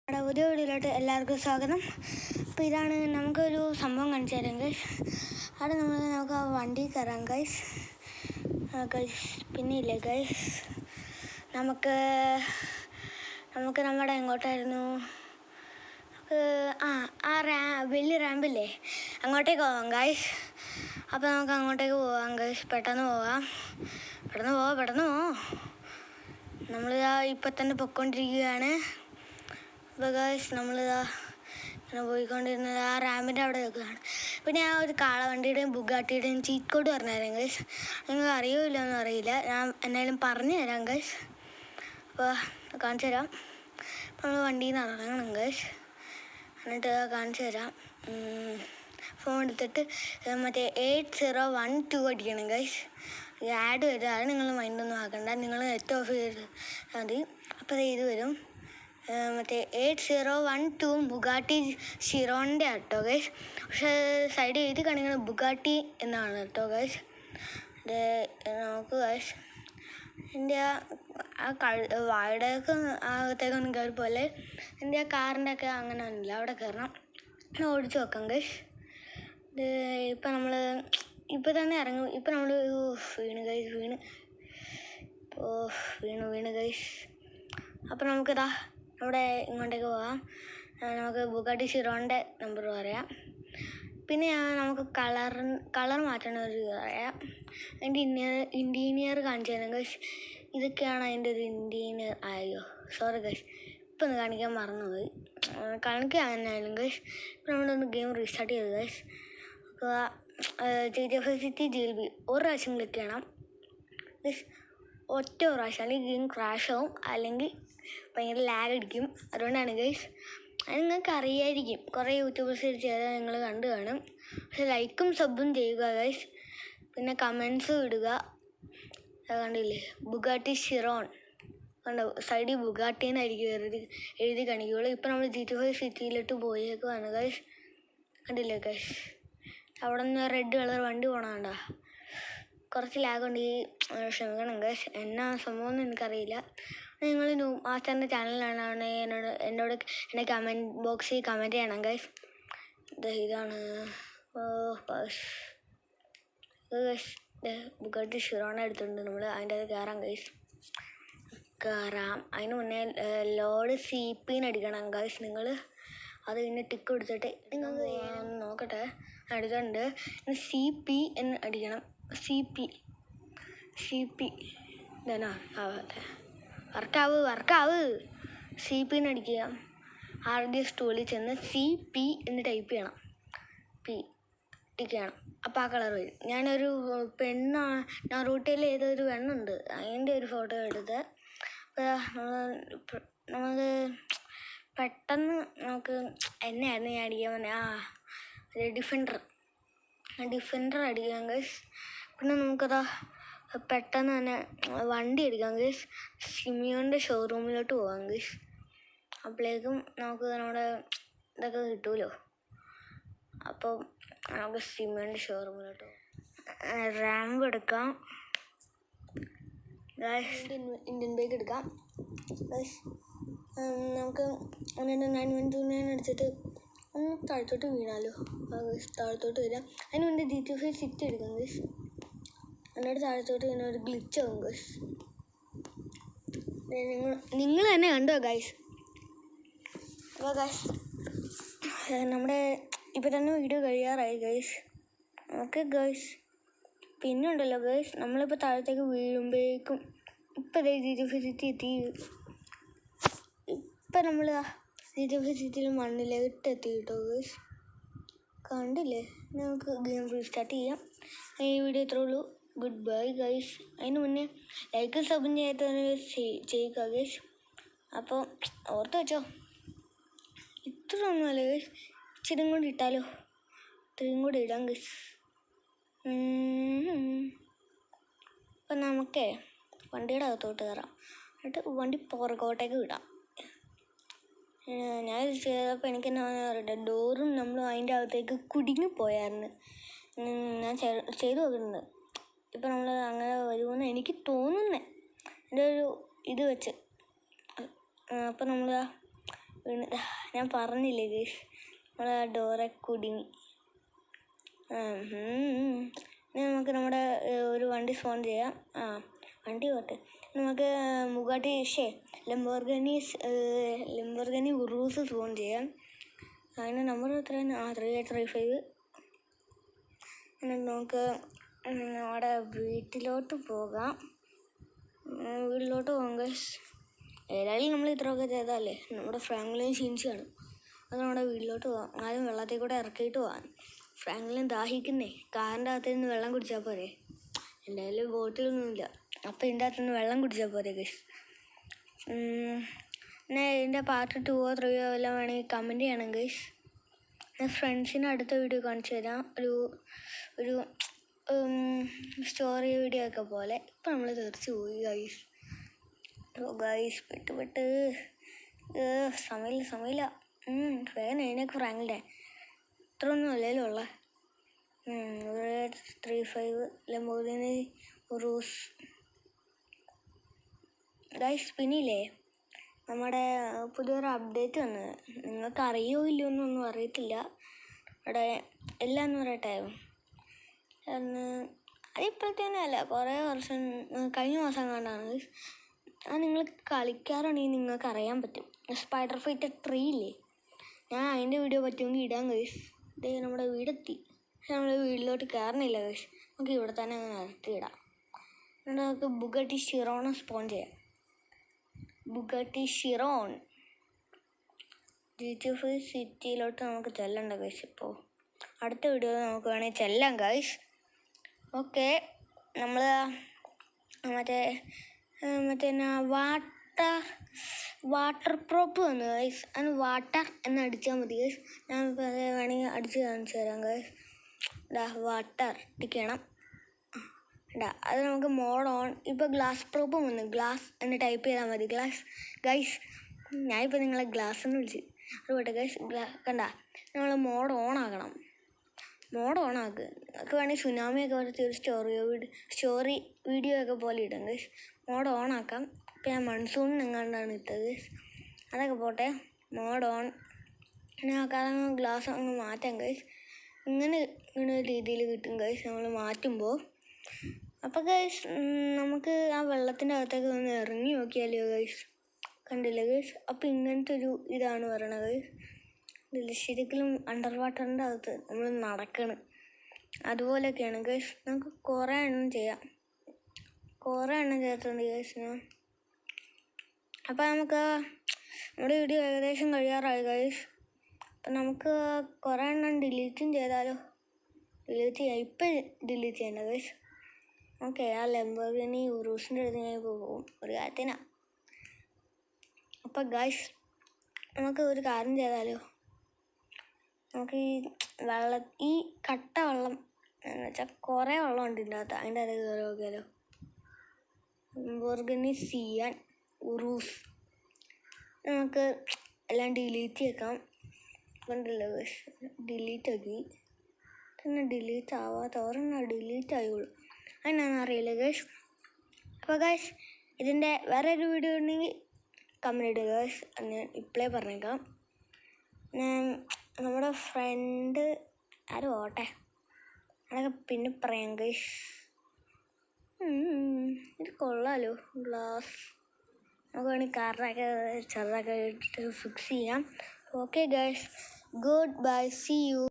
പുതിയ വീഡിയോയിലോട്ട് എല്ലാവർക്കും സ്വാഗതം. അപ്പോൾ ഇതാണ് നമുക്കൊരു സംഭവം കാണിച്ചു തരാം ഗൈസ്. അവിടെ നമുക്ക് ആ വണ്ടി കയറാം ഗൈസ്. പിന്നെ ഇല്ലേ ഗൈസ്, നമുക്ക് നമ്മുടെ എങ്ങോട്ടായിരുന്നു, വലിയ റാമ്പില്ലേ അങ്ങോട്ടേക്ക് പോവാം ഗൈസ്. അപ്പോൾ നമുക്ക് അങ്ങോട്ടേക്ക് പോവാം ഗൈസ്. പെട്ടെന്ന് പോവാം. നമ്മളിതാ ഇപ്പം തന്നെ പൊയ്ക്കൊണ്ടിരിക്കുകയാണ്. അപ്പോൾ ഗൈസ് നമ്മളിതാ പോയിക്കൊണ്ടിരുന്നത് ആ റാമ്പിൻ്റെ അവിടെ നിൽക്കുകയാണ്. പിന്നെ ഞാൻ ഒരു കാളവണ്ടിയുടെയും ബുഗാട്ടിയുടെയും ചീറ്റ് കോഡ് പറഞ്ഞു തരാം ഗൈസ്. നിങ്ങൾക്ക് അറിയില്ലെന്നും അറിയില്ല, ഞാൻ എന്നാലും പറഞ്ഞു തരാം ഗൈസ്. അപ്പോൾ കാണിച്ചു തരാം. നമ്മൾ വണ്ടിയിൽ നിന്ന് ഇറങ്ങണം ഗൈസ്. എന്നിട്ട് കാണിച്ചു തരാം. ഫോൺ എടുത്തിട്ട് മറ്റേ 8012 അടിക്കണം ഗൈസ്. ആഡ് വരും, അത് നിങ്ങൾ മൈൻഡൊന്നും ആക്കണ്ട, നിങ്ങൾ നെറ്റ് ഓഫ് ചെയ്ത് മതി. അപ്പോൾ ഇത് വരും, മറ്റേ 8012 ബുഗാട്ടി ചിറോണിൻ്റെ കേട്ടോ ഗൈസ്. പക്ഷേ സൈഡ് എഴുതി കാണിക്കുന്നത് ബുഗാട്ടി എന്നാണ് കേട്ടോ ഗൈസ്. നമുക്ക് ഗൈസ് എൻ്റെ ആ വായുടെയൊക്കെ അകത്തേക്കൊന്നും കയറി പോലെ എൻ്റെ ആ കാറിൻ്റെ ഒക്കെ അങ്ങനെ ഒന്നുമില്ല, അവിടെ കയറണം. ഓടിച്ച് വെക്കാം ഗൈസ്. ഇപ്പം തന്നെ ഇറങ്ങും. ഇപ്പം നമ്മൾ വീണ് ഗൈസ്. അപ്പം നമുക്കിതാ അവിടെ ഇങ്ങോട്ടേക്ക് പോകാം. നമുക്ക് ബുഗാട്ടി ചിറോണിൻ്റെ നമ്പർ പറയാം. പിന്നെ നമുക്ക് കളർ മാറ്റണ ഒരു പറയാം. അതിൻ്റെ ഇൻറ്റീരിയർ കാണിച്ചു തരാം ഗൈസ്. ഇതൊക്കെയാണ് അതിൻ്റെ ഒരു ഇൻറ്റീരിയർ. സോറി ഗൈസ്, ഇപ്പം ഒന്ന് കാണിക്കാൻ മറന്നുപോയി. കാണിക്കുക തന്നെയായാലും ഗൈസ്. ഇപ്പം നമ്മളൊന്ന് ഗെയിം റീസ്റ്റാർട്ട് ചെയ്തു ഗൈസ്. അപ്പോൾ GTA City GLB ഒരു പ്രാവശ്യം ക്ലിക്ക് ചെയ്യണം ഗൈസ്, ഒറ്റ പ്രാവശ്യം. അല്ലെങ്കിൽ ഗെയിം ക്രാഷ് ആവും, അല്ലെങ്കിൽ ഭയങ്കര ലാഗ് അടിക്കും. അതുകൊണ്ടാണ് ഗൈസ്. അത് നിങ്ങൾക്ക് അറിയായിരിക്കും, കുറേ യൂട്യൂബേഴ്സ് ചെയ്താൽ നിങ്ങൾ കണ്ടു കാണും. പക്ഷെ ലൈക്കും സബും ചെയ്യുക ഗൈസ്. പിന്നെ കമൻസും ഇടുക. കണ്ടില്ലേ ബുഗാട്ടി ചിറോൺ കണ്ടോ, സൈഡിൽ ബുഗാട്ടിന്നായിരിക്കും എഴുതി കാണിക്കുകയുള്ളൂ. ഇപ്പം നമ്മൾ GTA സിറ്റിയിലോട്ട് പോയേക്കുവാണ് ഗൈസ്. കണ്ടില്ലേ ഗൈസ്, അവിടെ നിന്ന് റെഡ് കളർ വണ്ടി പോകണണ്ട. കുറച്ച് ലാഗുണ്ട്, ക്ഷമിക്കണം ഗൈസ്. എന്നാ സംഭവം എന്ന് എനിക്കറിയില്ല. നിങ്ങൾ മാസ്റ്ററിൻ്റെ ചാനലിലാണ് എന്നോട് എൻ്റെ കമൻറ്റ് ബോക്സിൽ കമൻറ്റ് ചെയ്യണം ഗൈസ്. ഇതാണ് ബുഗാട്ടി ചിറോൺ എടുത്തിട്ടുണ്ട് നമ്മൾ. അതിൻ്റെ അത് കയറാം ഗൈസ്. അതിന് മുന്നേ ലോഡ് CP അടിക്കണം ഗൈസ്. നിങ്ങൾ അത് പിന്നെ ടിക്ക് കൊടുത്തിട്ട് നിങ്ങൾ നോക്കട്ടെ. അടിച്ചിട്ടുണ്ട്. CP എന്ന് അടിക്കണം. CP ഇതാ വർക്കാവ് CP എന്ന് അടിക്കുക. RDS ടൂളിൽ ചെന്ന് CP എന്ന് ടൈപ്പ് ചെയ്യണം. ടിക്ക് ചെയ്യണം. അപ്പോൾ ആ കളർ വരും. ഞാനൊരു നറൂട്ടയിൽ ഏതൊരു പെണ്ണുണ്ട്, അതിൻ്റെ ഒരു ഫോട്ടോ എടുത്ത് നമുക്ക് പെട്ടെന്ന് എന്നെയായിരുന്നു ഞാൻ അടിക്കാൻ പറഞ്ഞത്. ഡിഫൻഡർ അടിക്കാം ഗൈസ്. പിന്നെ നമുക്കതാ പെട്ടെന്ന് തന്നെ വണ്ടി എടുക്കാം ഗൈസ്. സിമിയോൻ്റെ ഷോറൂമിലോട്ട് പോകാം ഗൈസ്. അപ്പോഴേക്കും നമുക്ക് നമ്മുടെ ഇതൊക്കെ കിട്ടുമല്ലോ. അപ്പോൾ നമുക്ക് സിമിയോൻ്റെ ഷോറൂമിലോട്ട് പോകാം. റാമ്പ് എടുക്കാം ഗൈസ്. ഇന്ത്യൻ ബൈക്ക് എടുക്കാം ഗൈസ്. നമുക്ക് 912 അടിച്ചിട്ട് ഒന്ന് താഴത്തോട്ട് വീണാലോ. താഴത്തോട്ട് വരാം. അതിന് വേണ്ടി GTA സിറ്റി എടുക്കാം ഗൈസ്. എന്നിട്ട് താഴത്തോട്ട് വീണ ഒരു ഗ്ലിച്ച് ആവും ഗൈസ്. നിങ്ങൾ തന്നെ കണ്ടോ ഗൈസ്. അപ്പോൾ ഗൈസ് നമ്മുടെ ഇപ്പം തന്നെ വീഡിയോ കഴിയാറായി ഗൈസ്. Okay guys. പിന്നെ ഉണ്ടല്ലോ ഗൈസ്, നമ്മളിപ്പോൾ താഴത്തേക്ക് വീഴുമ്പോഴേക്കും ഇപ്പം GTA സിറ്റി എത്തി. ഇപ്പം നമ്മൾ GTA സിറ്റിയിൽ മണ്ണിലേക്ക് എത്തി കേട്ടോ ഗൈസ്. കണ്ടില്ലേ, നമുക്ക് ഗെയിം റീസ്റ്റാർട്ട് ചെയ്യാം. ഈ വീഡിയോ ഇത്രേ ഉള്ളൂ. Good bye guys. അതിന് മുന്നേ ലൈക്കും സബും ചെയ്യുക ഗൈസ്. അപ്പോൾ ഓർത്ത് വെച്ചോ, ഇത്ര ഒന്നുമല്ല ഗൈസ്, ഇച്ചിരി കൂടി ഇട്ടാലോ. ഇത്രയും കൂടി ഇടാം ഗൈസ്. അപ്പം നമുക്കേ വണ്ടിയുടെ അകത്തോട്ട് കയറാം. എന്നിട്ട് വണ്ടി പുറകോട്ടേക്ക് വിടാം. ഞാൻ ചെയ്തപ്പോൾ എനിക്ക് എന്നാ പറയട്ടെ, ഡോറും നമ്മളും അതിൻ്റെ അകത്തേക്ക് കുടുങ്ങിപ്പോയായിരുന്നു. ഞാൻ ചെയ്തു നോക്കുന്നുണ്ട്. ഇപ്പം നമ്മൾ അങ്ങനെ വരുമെന്ന് എനിക്ക് തോന്നുന്നത് എൻ്റെ ഒരു ഇത് വെച്ച്. അപ്പം നമ്മൾ ഞാൻ പറഞ്ഞില്ലേ ഗൈസ്, നമ്മളെ ഡോറ കുടുങ്ങി. ഇനി നമുക്ക് നമ്മുടെ ഒരു വണ്ടി സ്പോൺ ചെയ്യാം. വണ്ടി പോട്ടെ, നമുക്ക് ബുഗാട്ടി ലംബോർഗിനി ഉറൂസ് സ്പോൺ ചെയ്യാം. അതിന് നമ്പർ എത്രയാണ്? 3835. നമുക്ക് നമ്മുടെ വീട്ടിലോട്ട് പോകാം. ഗൈസ്. ഏതായാലും നമ്മൾ ഇത്രയൊക്കെ ചെയ്താലേ നമ്മുടെ ഫ്രാങ്ക്ലിൻ ഷിൻസിയാണ്. അത് നമ്മുടെ വീട്ടിലോട്ട് പോകാം. ആദ്യം വെള്ളത്തിൽ കൂടെ ഇറക്കിയിട്ട് പോകാം. ഫ്രാങ്ക്ലിൻ ദാഹിക്കുന്നേ, കാറിൻ്റെ അകത്ത് നിന്ന് വെള്ളം കുടിച്ചാൽ പോരെ. എന്തായാലും ബോട്ടിലൊന്നുമില്ല, അപ്പം ഇതിൻ്റെ അകത്ത് നിന്ന് വെള്ളം കുടിച്ചാൽ പോരെ ഗൈസ്. പിന്നെ ഇതിൻ്റെ പാർട്ട് 2ഓ 3ഓ എല്ലാം വേണമെങ്കിൽ കമൻറ്റ് ചെയ്യണം ഗൈസ്. ഞാൻ ഫ്രണ്ട്സിന് അടുത്ത വീഡിയോ കാണിച്ചു തരാം, ഒരു സ്റ്റോറി വീഡിയോ ഒക്കെ പോലെ. ഇപ്പം നമ്മൾ തെറിച്ച് പോയി ഗൈസ്. പെട്ട് സമയമില്ല. വേഗം അതിനൊക്കെ ഫ്രാങ്കിൻ്റെ ഇത്രയൊന്നും അല്ലല്ലോ ഉള്ള. 35 ലംബോർഗിനി ഉറൂസ് ഗൈസ്. പിന്നില്ലേ നമ്മുടെ പുതിയൊരു അപ്ഡേറ്റ് വന്നത്, നിങ്ങൾക്ക് അറിയോ ഇല്ലയോ എന്നൊന്നും അറിയത്തില്ല. അവിടെ എല്ലാം എന്ന് പറയട്ടെ, അതിപ്പോഴത്തേനല്ല, കുറേ വർഷം കഴിഞ്ഞ മാസം കണ്ടാണ്. അത് നിങ്ങൾ കളിക്കാറാണെങ്കിൽ നിങ്ങൾക്ക് അറിയാൻ പറ്റും. സ്പൈഡർ ഫൈറ്റർ 3 ഇല്ലേ, ഞാൻ അതിൻ്റെ വീഡിയോ പറ്റുമെങ്കിൽ ഇടാൻ ഗൈസ്. ഇത് നമ്മുടെ വീടെത്തി. പക്ഷെ നമ്മൾ വീട്ടിലോട്ട് കയറണില്ല ഗൈസ്, നമുക്ക് ഇവിടെ തന്നെ അങ്ങനെ നിർത്തിയിടാം. എന്നിട്ട് നമുക്ക് ബുഗാട്ടി ഷിറോൺ സ്പോൺ ചെയ്യാം. ബുഗാട്ടി ഷിറോൺ GTA 5 സിറ്റിയിലോട്ട് നമുക്ക് ചെല്ലണ്ട ഗൈസ്. ഇപ്പോൾ അടുത്ത വീഡിയോയിൽ നമുക്ക് വേണമെങ്കിൽ ചെല്ലാം ഗൈസ്. ഓക്കെ, നമ്മൾ മറ്റേ വാട്ടർ പ്രൂഫ് വന്നു ഗൈസ്. അതിന് വാട്ടർ എന്ന് അടിച്ചാൽ മതി ഗൈസ്. ഞാനിപ്പോൾ അത് വേണമെങ്കിൽ അടിച്ച് കാണിച്ചു തരാം ഗൈസ്. വാട്ടർ ടിക്കണം. അത് നമുക്ക് മോഡ് ഓൺ. ഇപ്പോൾ ഗ്ലാസ് പ്രൂഫും വന്നു. ഗ്ലാസ് എന്ന് ടൈപ്പ് ചെയ്താൽ മതി ഗൈസ്. ഞാനിപ്പോൾ നിങ്ങളെ ഗ്ലാസ് എന്ന് വിളിച്ച് അതുപോട്ടെ ഗൈസ്. കണ്ട, നമ്മൾ മോഡ് ഓൺ ആക്കണം. മോഡ് ഓൺ ആക്കുക. നമുക്ക് വേണമെങ്കിൽ സുനാമിയൊക്കെ വരച്ച് ഒരു സ്റ്റോറി വീഡിയോ ഒക്കെ പോലെ ഇടും ഗൈസ്. മോഡ് ഓൺ ആക്കാം. ഇപ്പം ഞാൻ മൺസൂണിന് എങ്ങാണ്ടാണ് ഇട്ടത് ഗൈസ്. അതൊക്കെ പോട്ടെ, മോഡ് ഓൺ. നമുക്ക് അതങ്ങ് ഗ്ലാസ് അങ്ങ് മാറ്റാം ഗൈസ്. ഇങ്ങനെ രീതിയിൽ കിട്ടും ഗൈസ് നമ്മൾ മാറ്റുമ്പോൾ. അപ്പോൾ ഗൈസ് നമുക്ക് ആ വെള്ളത്തിൻ്റെ അകത്തേക്ക് ഒന്ന് ഇറങ്ങി നോക്കിയാലോ ഗൈസ്. കണ്ടില്ല ഗൈസ്, അപ്പോൾ ഇങ്ങനത്തെ ഒരു ഇതാണ് പറയണത് ഗൈസ്. ശരിക്കും അണ്ടർ വാട്ടറിൻ്റെ അകത്ത് നമ്മൾ നടക്കണം, അതുപോലെയൊക്കെയാണ് ഗൈസ്. നമുക്ക് കുറേ എണ്ണം ചേർത്തുണ്ട് ഗൈസ് ഞാൻ. അപ്പോൾ നമുക്ക് നമ്മുടെ വീഡിയോ ഏകദേശം കഴിയാറായി ഗൈസ്. അപ്പം നമുക്ക് കുറേ എണ്ണം ഡിലീറ്റും ചെയ്താലോ. ഇപ്പം ഡിലീറ്റ് ചെയ്യണ്ട ഗൈസ്. ഓക്കെ, ആ ലംബോർഗിനി ഉറൂസിൻ്റെ അടുത്ത് ഞാൻ പോകും ഒരു കാര്യത്തിനാ. അപ്പം ഗൈസ് നമുക്ക് ഒരു കാര്യം ചെയ്താലോ. നമുക്ക് ഈ കട്ട വെള്ളം എന്ന് വെച്ചാൽ കുറേ വെള്ളം ഉണ്ട് ഇതിൻ്റെ അകത്ത്, അതിൻ്റെ അത് കയറി നോക്കിയാലോ. ലംബോർഗിനി സിയാൻ ഉറൂസ് നമുക്ക് എല്ലാം ഡിലീറ്റ് ചെയ്യേക്കാം. കണ്ടില്ല ഗൈസ്, ഡിലീറ്റ് ആക്കി. പിന്നെ ഡിലീറ്റ് ആവാത്ത ഒരെണ്ണം ഡിലീറ്റ് ആയുള്ളൂ, അതിനാണെന്ന് അറിയില്ല ഗൈസ്. അപ്പോൾ ഗൈസ് ഇതിൻ്റെ വേറെ ഒരു വീഡിയോ ഉണ്ടെങ്കിൽ കമൻറ്റ് ഇടുക ഗൈസ്. ഞാൻ ഇപ്പോഴേ പറഞ്ഞേക്കാം. നമ്മുടെ ഫ്രണ്ട് ആരും ഓട്ടെ, അതൊക്കെ പിന്നെ പറയാം ഗൈസ്. ഇത് കൊള്ളാലോ ഗ്ലാസ്. നമുക്ക് വേണമെങ്കിൽ കാറിനൊക്കെ ചെറുതൊക്കെ ഇട്ട് ഫിക്സ് ചെയ്യാം. Okay guys, good bye, see U.